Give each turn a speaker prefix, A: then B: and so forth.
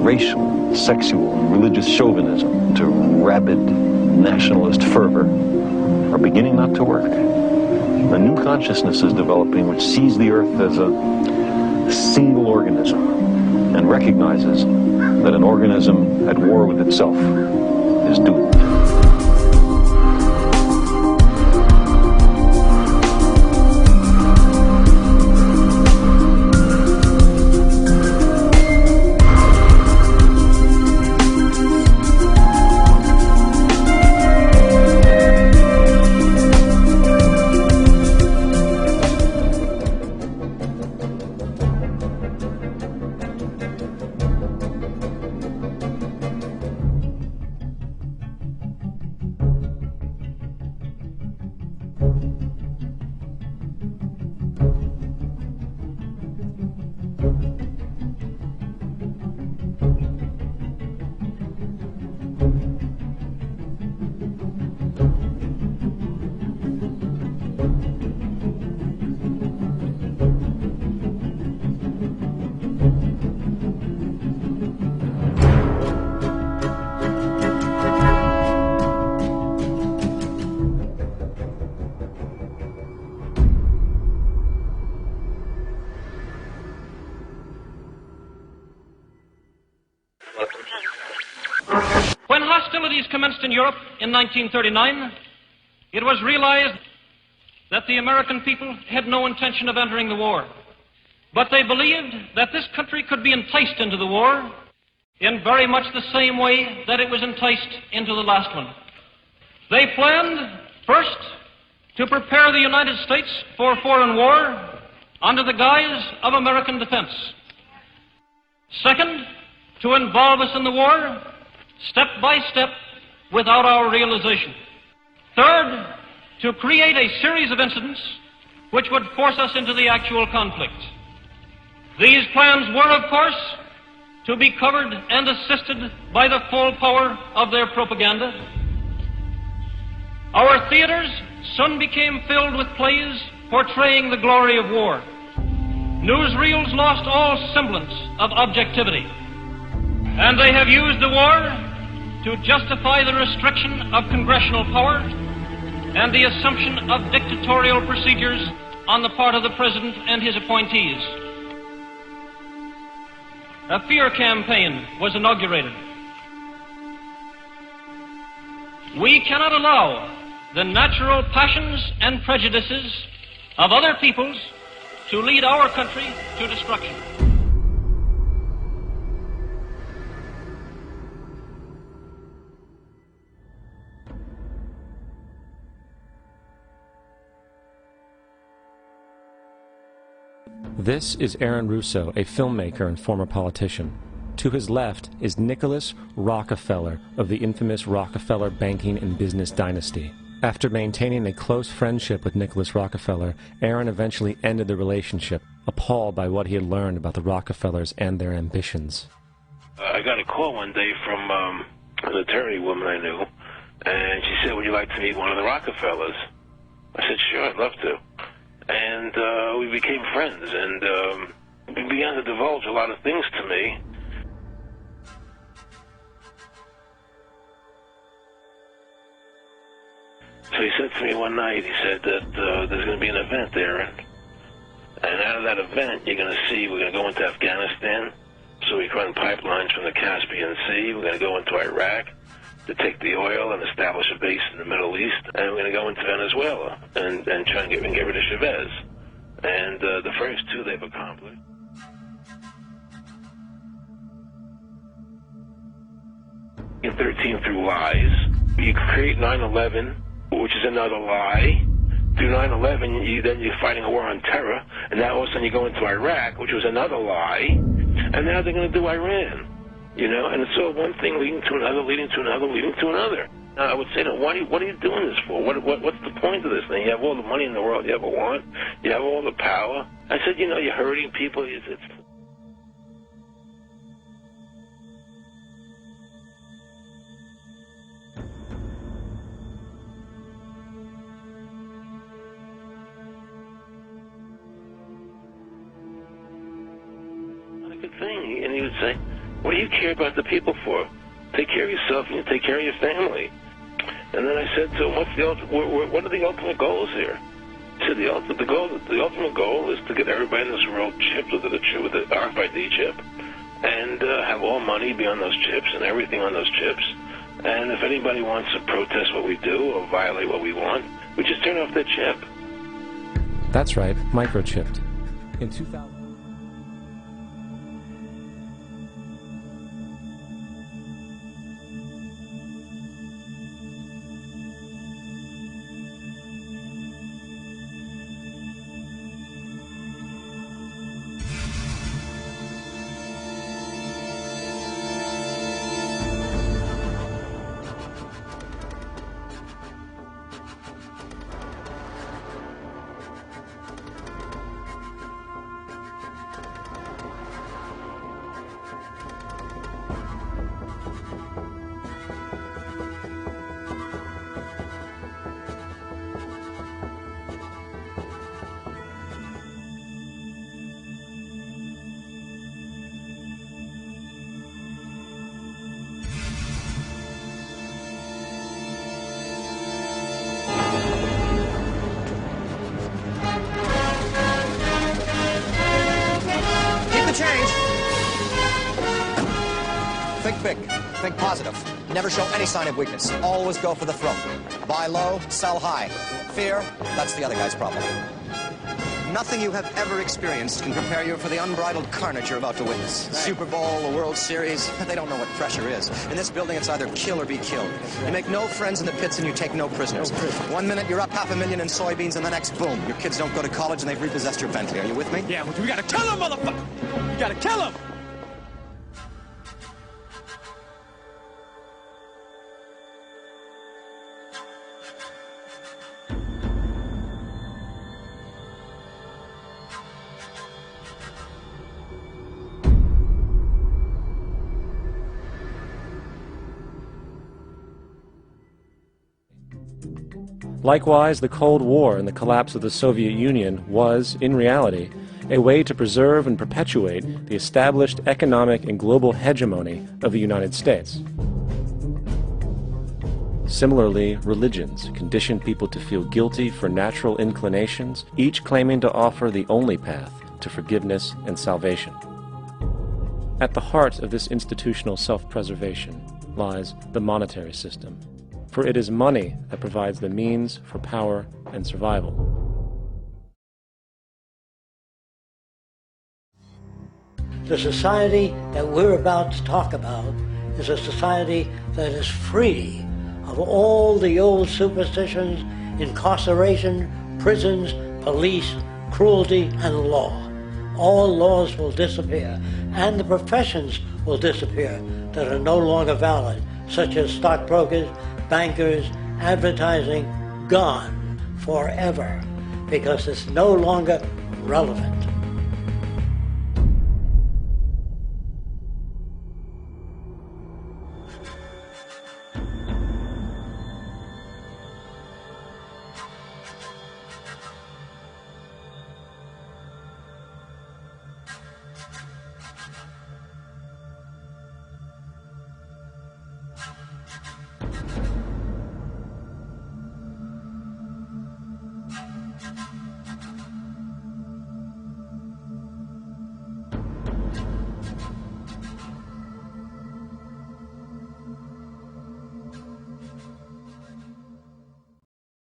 A: racial, sexual, and religious chauvinism to rabid nationalist fervor are beginning not to work. A new consciousness is developing which sees the Earth as a single organism and recognizes that an organism at war with itself is doomed.
B: When hostilities commenced in Europe in 1939, it was realized that the American people had no intention of entering the war. But they believed that this country could be enticed into the war in very much the same way that it was enticed into the last one. They planned, first, to prepare the United States for foreign war under the guise of American defense. Second, to involve us in the war step by step without our realization. Third, to create a series of incidents which would force us into the actual conflict. These plans were, of course, to be covered and assisted by the full power of their propaganda. Our theaters soon became filled with plays portraying the glory of war. Newsreels lost all semblance of objectivity, and they have used the war to justify the restriction of congressional power and the assumption of dictatorial procedures on the part of the President and his appointees. A fear campaign was inaugurated. We cannot allow the natural passions and prejudices of other peoples to lead our country to destruction.
C: This is Aaron Russo, a filmmaker and former politician. To his left is Nicholas Rockefeller of the infamous Rockefeller banking and business dynasty. After maintaining a close friendship with Nicholas Rockefeller, Aaron eventually ended the relationship, appalled by what he had learned about the Rockefellers and their ambitions.
D: I got a call one day from an attorney woman I knew, and she said, "Would you like to meet one of the Rockefellers?" I said, "Sure, I'd love to." And we became friends, and he began to divulge a lot of things to me. So he said to me one night, he said that there's going to be an event there, and out of that event, you're going to see, we're going to go into Afghanistan, so we can run pipelines from the Caspian Sea. We're going to go into Iraq to take the oil and establish a base in the Middle East, and we're going to go into Venezuela and try and get rid of Chavez. And the first two they've accomplished. In 13 through lies, you create 9/11, which is another lie. Through 9/11, then you're fighting a war on terror, and now all of a sudden you go into Iraq, which was another lie, and now they're going to do Iran. You know, and it's all one thing leading to another, leading to another, leading to another. Now, I would say, what are you doing this for? What's the point of this thing? You have all the money in the world you ever want. You have all the power. I said, you know, you're hurting people. It's not a good thing. And he would say, What do you care about the people for? Take care of yourself and you take care of your family. And then I said to him, what are the ultimate goals here? He said the ultimate goal is to get everybody in this world chipped with the RFID chip, and have all money be on those chips and everything on those chips. And if anybody wants to protest what we do or violate what we want, we just turn off their chip.
C: That's right, microchipped. In 2000.
E: Change. Think big. Think positive. Never show any sign of weakness. Always go for the throat. Buy low, sell high. Fear, that's the other guy's problem. Nothing you have ever experienced can prepare you for the unbridled carnage you're about to witness. Right. Super Bowl, the World Series, they don't know what pressure is. In this building, it's either kill or be killed. You make no friends in the pits and you take no prisoners. 1 minute, you're up $500,000 in soybeans, and the next, boom, your kids don't go to college and they've repossessed your Bentley. Are you with me?
F: Yeah, but we gotta kill him, motherfucker! We gotta kill him!
C: Likewise, the Cold War and the collapse of the Soviet Union was, in reality, a way to preserve and perpetuate the established economic and global hegemony of the United States. Similarly, religions conditioned people to feel guilty for natural inclinations, each claiming to offer the only path to forgiveness and salvation. At the heart of this institutional self-preservation lies the monetary system, for it is money that provides the means for power and survival.
G: The society that we're about to talk about is a society that is free of all the old superstitions, incarceration, prisons, police, cruelty, and law. All laws will disappear, and the professions will disappear that are no longer valid, such as stockbrokers, bankers, advertising, gone forever, because it's no longer relevant.